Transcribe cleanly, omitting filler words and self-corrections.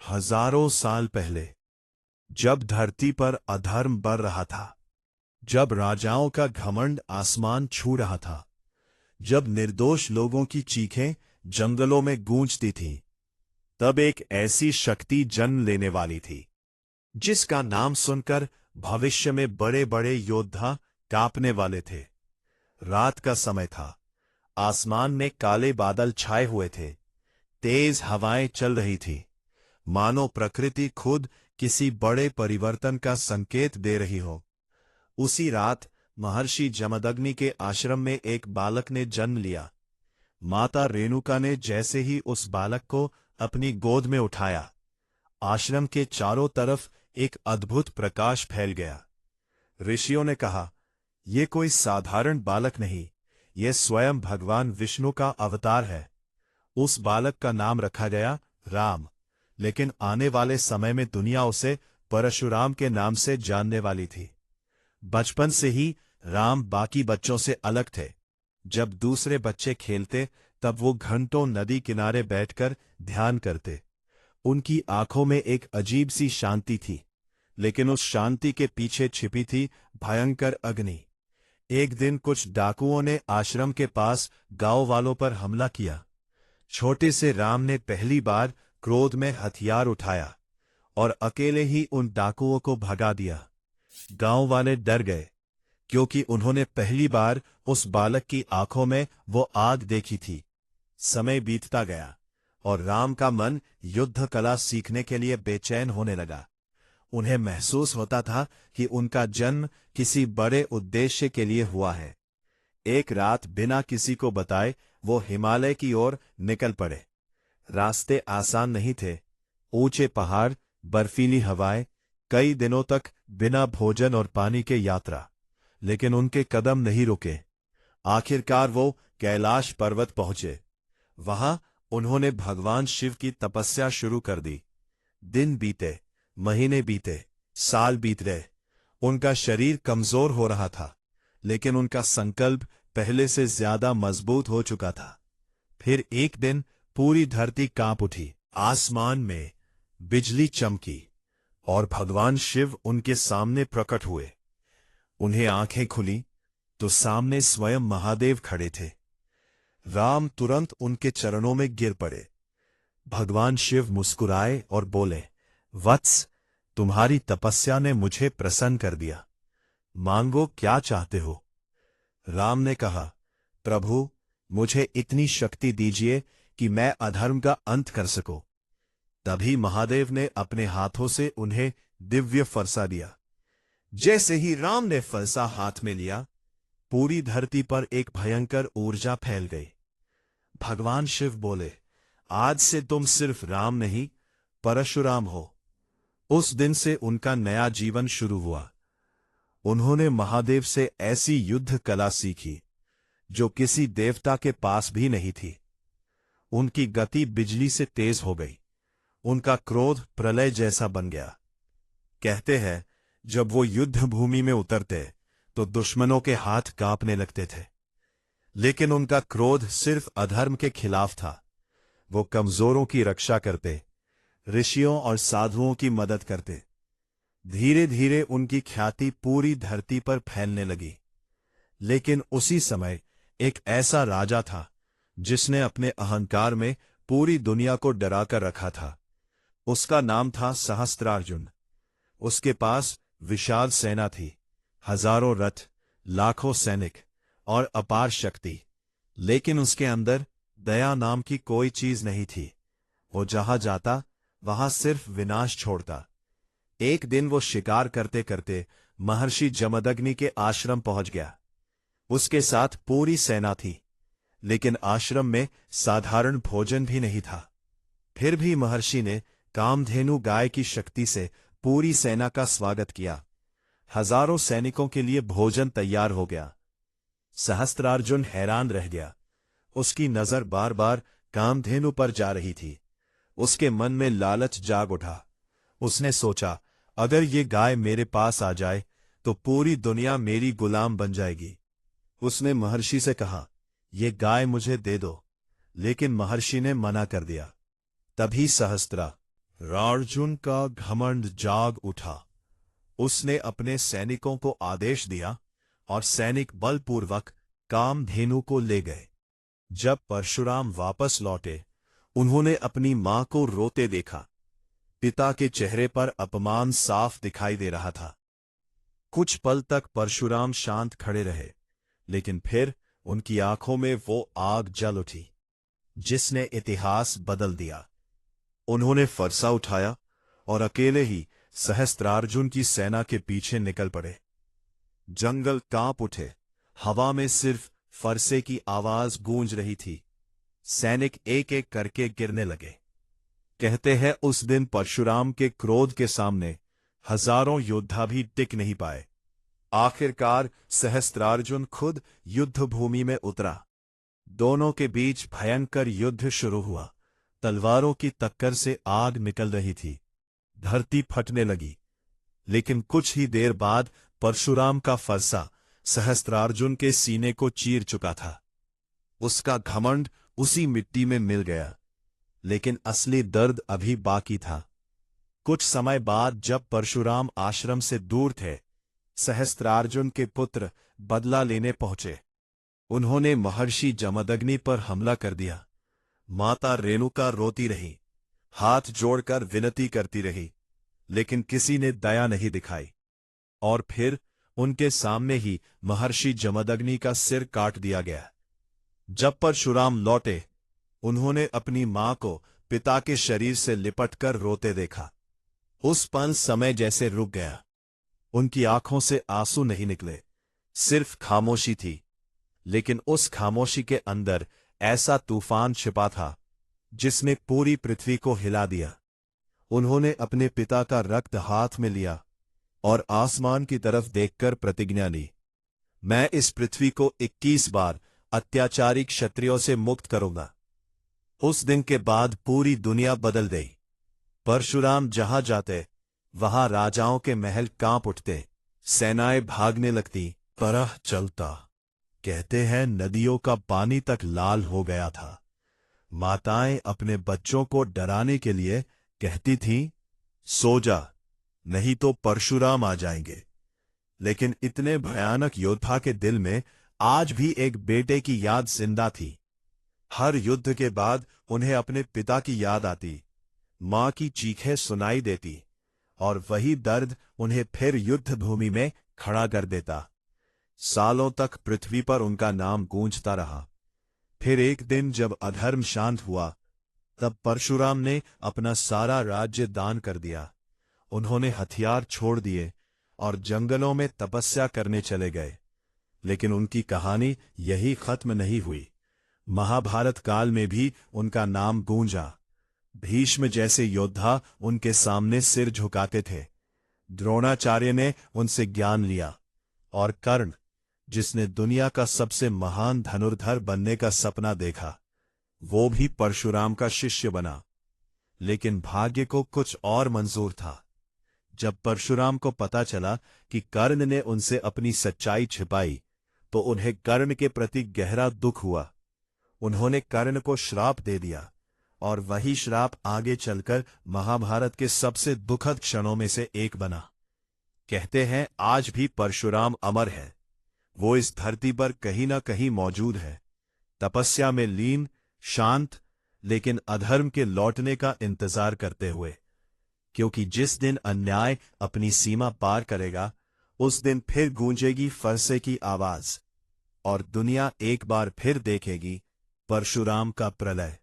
हजारों साल पहले, जब धरती पर अधर्म बढ़ रहा था, जब राजाओं का घमंड आसमान छू रहा था, जब निर्दोष लोगों की चीखें जंगलों में गूंजती थीं, तब एक ऐसी शक्ति जन्म लेने वाली थी जिसका नाम सुनकर भविष्य में बड़े बड़े योद्धा कांपने वाले थे। रात का समय था। आसमान में काले बादल छाए हुए थे। तेज हवाएं चल रही थी, मानो प्रकृति खुद किसी बड़े परिवर्तन का संकेत दे रही हो। उसी रात महर्षि जमदग्नि के आश्रम में एक बालक ने जन्म लिया। माता रेणुका ने जैसे ही उस बालक को अपनी गोद में उठाया, आश्रम के चारों तरफ एक अद्भुत प्रकाश फैल गया। ऋषियों ने कहा, यह कोई साधारण बालक नहीं, यह स्वयं भगवान विष्णु का अवतार है। उस बालक का नाम रखा गया राम, लेकिन आने वाले समय में दुनिया उसे परशुराम के नाम से जानने वाली थी। बचपन से ही राम बाकी बच्चों से अलग थे। जब दूसरे बच्चे खेलते, तब वो घंटों नदी किनारे बैठकर ध्यान करते। उनकी आंखों में एक अजीब सी शांति थी, लेकिन उस शांति के पीछे छिपी थी भयंकर अग्नि। एक दिन कुछ डाकुओं ने आश्रम के पास गांव वालों पर हमला किया। छोटे से राम ने पहली बार क्रोध में हथियार उठाया और अकेले ही उन डाकुओं को भगा दिया। गांव वाले डर गए, क्योंकि उन्होंने पहली बार उस बालक की आंखों में वो आग देखी थी। समय बीतता गया और राम का मन युद्ध कला सीखने के लिए बेचैन होने लगा। उन्हें महसूस होता था कि उनका जन्म किसी बड़े उद्देश्य के लिए हुआ है। एक रात बिना किसी को बताए वो हिमालय की ओर निकल पड़े। रास्ते आसान नहीं थे। ऊंचे पहाड़, बर्फीली हवाएं, कई दिनों तक बिना भोजन और पानी के यात्रा, लेकिन उनके कदम नहीं रुके। आखिरकार वो कैलाश पर्वत पहुंचे। वहां उन्होंने भगवान शिव की तपस्या शुरू कर दी। दिन बीते, महीने बीते, साल बीत गए। उनका शरीर कमजोर हो रहा था, लेकिन उनका संकल्प पहले से ज्यादा मजबूत हो चुका था। फिर एक दिन पूरी धरती कांप उठी। आसमान में बिजली चमकी और भगवान शिव उनके सामने प्रकट हुए। उन्हें आंखें खुली तो सामने स्वयं महादेव खड़े थे। राम तुरंत उनके चरणों में गिर पड़े। भगवान शिव मुस्कुराए और बोले, वत्स, तुम्हारी तपस्या ने मुझे प्रसन्न कर दिया। मांगो, क्या चाहते हो? राम ने कहा, प्रभु, मुझे इतनी शक्ति दीजिए कि मैं अधर्म का अंत कर सकूं। तभी महादेव ने अपने हाथों से उन्हें दिव्य फरसा दिया। जैसे ही राम ने फरसा हाथ में लिया, पूरी धरती पर एक भयंकर ऊर्जा फैल गई। भगवान शिव बोले, आज से तुम सिर्फ राम नहीं, परशुराम हो। उस दिन से उनका नया जीवन शुरू हुआ। उन्होंने महादेव से ऐसी युद्ध कला सीखी जो किसी देवता के पास भी नहीं थी। उनकी गति बिजली से तेज हो गई। उनका क्रोध प्रलय जैसा बन गया। कहते हैं, जब वो युद्ध भूमि में उतरते तो दुश्मनों के हाथ कांपने लगते थे। लेकिन उनका क्रोध सिर्फ अधर्म के खिलाफ था। वो कमजोरों की रक्षा करते, ऋषियों और साधुओं की मदद करते। धीरे धीरे उनकी ख्याति पूरी धरती पर फैलने लगी। लेकिन उसी समय एक ऐसा राजा था जिसने अपने अहंकार में पूरी दुनिया को डराकर रखा था। उसका नाम था सहस्त्रार्जुन। उसके पास विशाल सेना थी, हजारों रथ, लाखों सैनिक और अपार शक्ति। लेकिन उसके अंदर दया नाम की कोई चीज नहीं थी। वो जहां जाता वहां सिर्फ विनाश छोड़ता। एक दिन वो शिकार करते करते महर्षि जमदग्नि के आश्रम पहुंच गया। उसके साथ पूरी सेना थी, लेकिन आश्रम में साधारण भोजन भी नहीं था। फिर भी महर्षि ने कामधेनु गाय की शक्ति से पूरी सेना का स्वागत किया। हजारों सैनिकों के लिए भोजन तैयार हो गया। सहस्त्रार्जुन हैरान रह गया। उसकी नजर बार बार कामधेनु पर जा रही थी। उसके मन में लालच जाग उठा। उसने सोचा, अगर ये गाय मेरे पास आ जाए तो पूरी दुनिया मेरी गुलाम बन जाएगी। उसने महर्षि से कहा, ये गाय मुझे दे दो। लेकिन महर्षि ने मना कर दिया। तभी सहस्त्रा अर्जुन का घमंड जाग उठा। उसने अपने सैनिकों को आदेश दिया और सैनिक बलपूर्वक कामधेनु को ले गए। जब परशुराम वापस लौटे, उन्होंने अपनी मां को रोते देखा। पिता के चेहरे पर अपमान साफ दिखाई दे रहा था। कुछ पल तक परशुराम शांत खड़े रहे, लेकिन फिर उनकी आंखों में वो आग जल उठी जिसने इतिहास बदल दिया। उन्होंने फरसा उठाया और अकेले ही सहस्त्रार्जुन की सेना के पीछे निकल पड़े। जंगल कांप उठे, हवा में सिर्फ फरसे की आवाज गूंज रही थी। सैनिक एक एक करके गिरने लगे। कहते हैं उस दिन परशुराम के क्रोध के सामने हजारों योद्धा भी टिक नहीं पाए। आखिरकार सहस्त्रार्जुन खुद युद्ध भूमि में उतरा। दोनों के बीच भयंकर युद्ध शुरू हुआ। तलवारों की टक्कर से आग निकल रही थी। धरती फटने लगी, लेकिन कुछ ही देर बाद परशुराम का फरसा सहस्त्रार्जुन के सीने को चीर चुका था। उसका घमंड उसी मिट्टी में मिल गया, लेकिन असली दर्द अभी बाकी था। कुछ समय बाद जब परशुराम आश्रम से दूर थे, सहस्त्रार्जुन के पुत्र बदला लेने पहुंचे। उन्होंने महर्षि जमदग्नि पर हमला कर दिया। माता रेणुका रोती रही, हाथ जोड़कर विनती करती रही, लेकिन किसी ने दया नहीं दिखाई। और फिर उनके सामने ही महर्षि जमदग्नि का सिर काट दिया गया। जब परशुराम लौटे, उन्होंने अपनी मां को पिता के शरीर से लिपटकर रोते देखा। उस पल समय जैसे रुक गया। उनकी आंखों से आंसू नहीं निकले, सिर्फ खामोशी थी। लेकिन उस खामोशी के अंदर ऐसा तूफान छिपा था जिसने पूरी पृथ्वी को हिला दिया। उन्होंने अपने पिता का रक्त हाथ में लिया और आसमान की तरफ देखकर प्रतिज्ञा ली, मैं इस पृथ्वी को 21 बार अत्याचारी क्षत्रियों से मुक्त करूंगा। उस दिन के बाद पूरी दुनिया बदल गई। परशुराम जहां जाते, वहां राजाओं के महल कांप उठते, सेनाएं भागने लगती, परह चलता। कहते हैं नदियों का पानी तक लाल हो गया था। माताएं अपने बच्चों को डराने के लिए कहती थीं, सो जा, नहीं तो परशुराम आ जाएंगे। लेकिन इतने भयानक योद्धा के दिल में आज भी एक बेटे की याद जिंदा थी। हर युद्ध के बाद उन्हें अपने पिता की याद आती, मां की चीखें सुनाई देती, और वही दर्द उन्हें फिर युद्ध भूमि में खड़ा कर देता। सालों तक पृथ्वी पर उनका नाम गूंजता रहा। फिर एक दिन जब अधर्म शांत हुआ, तब परशुराम ने अपना सारा राज्य दान कर दिया। उन्होंने हथियार छोड़ दिए और जंगलों में तपस्या करने चले गए। लेकिन उनकी कहानी यही खत्म नहीं हुई। महाभारत काल में भी उनका नाम गूंजा। भीष्म जैसे योद्धा उनके सामने सिर झुकाते थे। द्रोणाचार्य ने उनसे ज्ञान लिया, और कर्ण, जिसने दुनिया का सबसे महान धनुर्धर बनने का सपना देखा, वो भी परशुराम का शिष्य बना। लेकिन भाग्य को कुछ और मंजूर था। जब परशुराम को पता चला कि कर्ण ने उनसे अपनी सच्चाई छिपाई, तो उन्हें कर्ण के प्रति गहरा दुख हुआ। उन्होंने कर्ण को श्राप दे दिया, और वही श्राप आगे चलकर महाभारत के सबसे दुखद क्षणों में से एक बना। कहते हैं आज भी परशुराम अमर है। वो इस धरती पर कहीं ना कहीं मौजूद है, तपस्या में लीन, शांत, लेकिन अधर्म के लौटने का इंतजार करते हुए। क्योंकि जिस दिन अन्याय अपनी सीमा पार करेगा, उस दिन फिर गूंजेगी फरसे की आवाज, और दुनिया एक बार फिर देखेगी परशुराम का प्रलय।